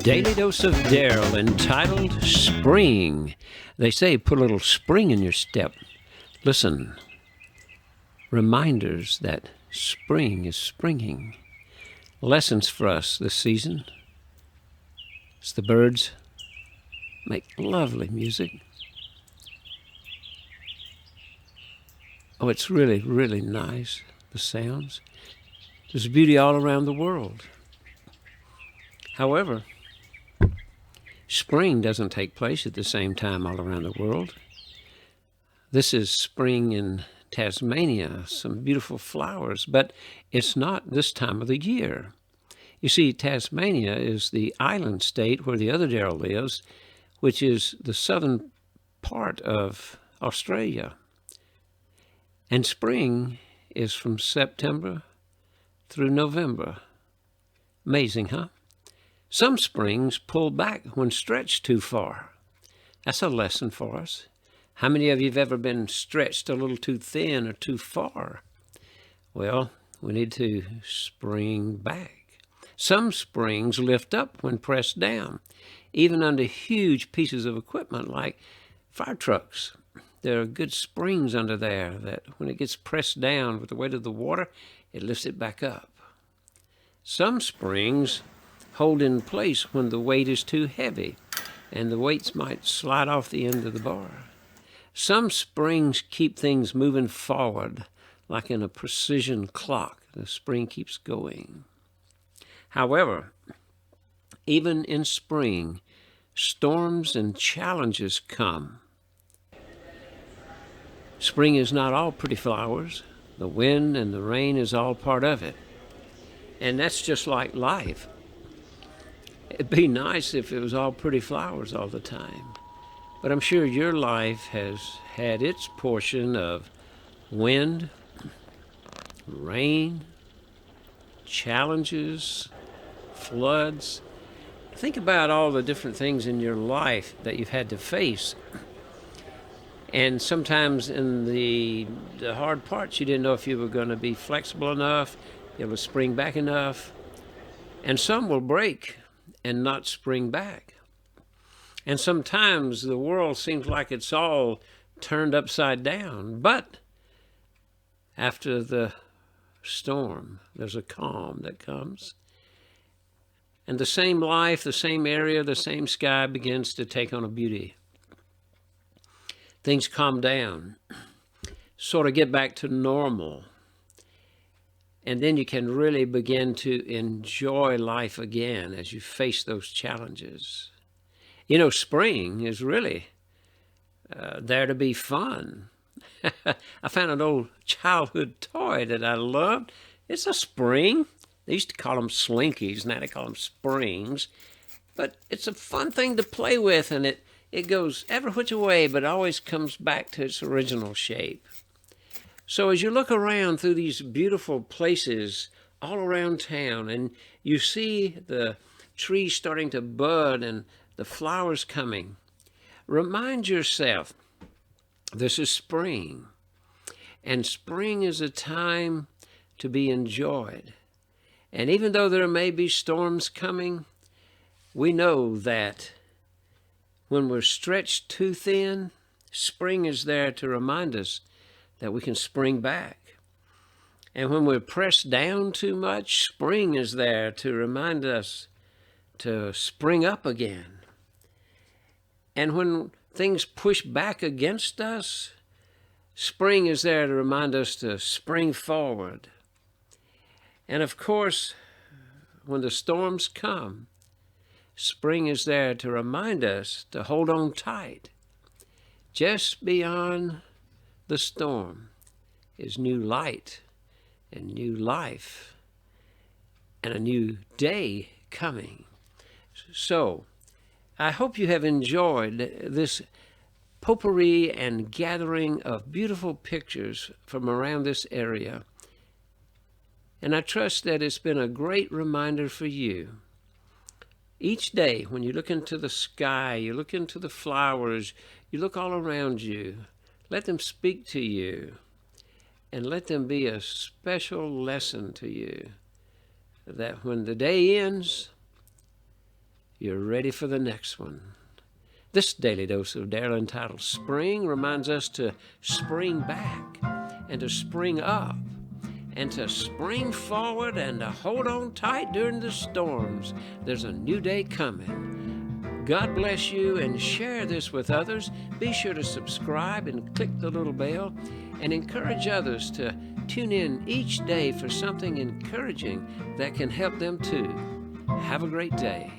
Daily Dose of Daryl entitled Spring. They say put a little spring in your step. Listen, reminders that spring is springing. Lessons for us this season. As the birds make lovely music. Oh, it's really, really nice, the sounds. There's beauty all around the world. However, spring doesn't take place at the same time all around the world. This is spring in Tasmania, some beautiful flowers, but it's not this time of the year. You see, Tasmania is the island state where the other Daryl lives, which is the southern part of Australia. And spring is from September through November. Amazing, huh? Some springs pull back when stretched too far. That's a lesson for us. How many of you have ever been stretched a little too thin or too far? Well, we need to spring back. Some springs lift up when pressed down, even under huge pieces of equipment like fire trucks. There are good springs under there that when it gets pressed down with the weight of the water, it lifts it back up. Some springs hold in place when the weight is too heavy, and the weights might slide off the end of the bar. Some springs keep things moving forward, like in a precision clock. The spring keeps going. However, even in spring, storms and challenges come. Spring is not all pretty flowers. The wind and the rain is all part of it. And that's just like life. It'd be nice if it was all pretty flowers all the time. But I'm sure your life has had its portion of wind, rain, challenges, floods. Think about all the different things in your life that you've had to face. And sometimes in the hard parts, you didn't know if you were going to be flexible enough, be able to spring back enough. And some will break and not spring back. And sometimes the world seems like it's all turned upside down. But after the storm, there's a calm that comes. And the same life, the same area, the same sky begins to take on a beauty. Things calm down, sort of get back to normal. And then you can really begin to enjoy life again as you face those challenges. You know, spring is really there to be fun. I found an old childhood toy that I loved. It's a spring. They used to call them slinkies, now they call them springs. But it's a fun thing to play with, and it goes every which way, but always comes back to its original shape. So as you look around through these beautiful places all around town, and you see the trees starting to bud and the flowers coming, remind yourself, this is spring. And spring is a time to be enjoyed. And even though there may be storms coming, we know that when we're stretched too thin, spring is there to remind us that we can spring back. And when we're pressed down too much, spring is there to remind us to spring up again. And when things push back against us, spring is there to remind us to spring forward. And of course, when the storms come, spring is there to remind us to hold on tight. Just beyond the storm is new light and new life and a new day coming. So, I hope you have enjoyed this potpourri and gathering of beautiful pictures from around this area. And I trust that it's been a great reminder for you. Each day, when you look into the sky, you look into the flowers, you look all around you, let them speak to you, and let them be a special lesson to you, that when the day ends, you're ready for the next one. This daily dose of Daryl, entitled Spring, reminds us to spring back and to spring up and to spring forward and to hold on tight during the storms. There's a new day coming. God bless you, and share this with others. Be sure to subscribe and click the little bell, and encourage others to tune in each day for something encouraging that can help them too. Have a great day.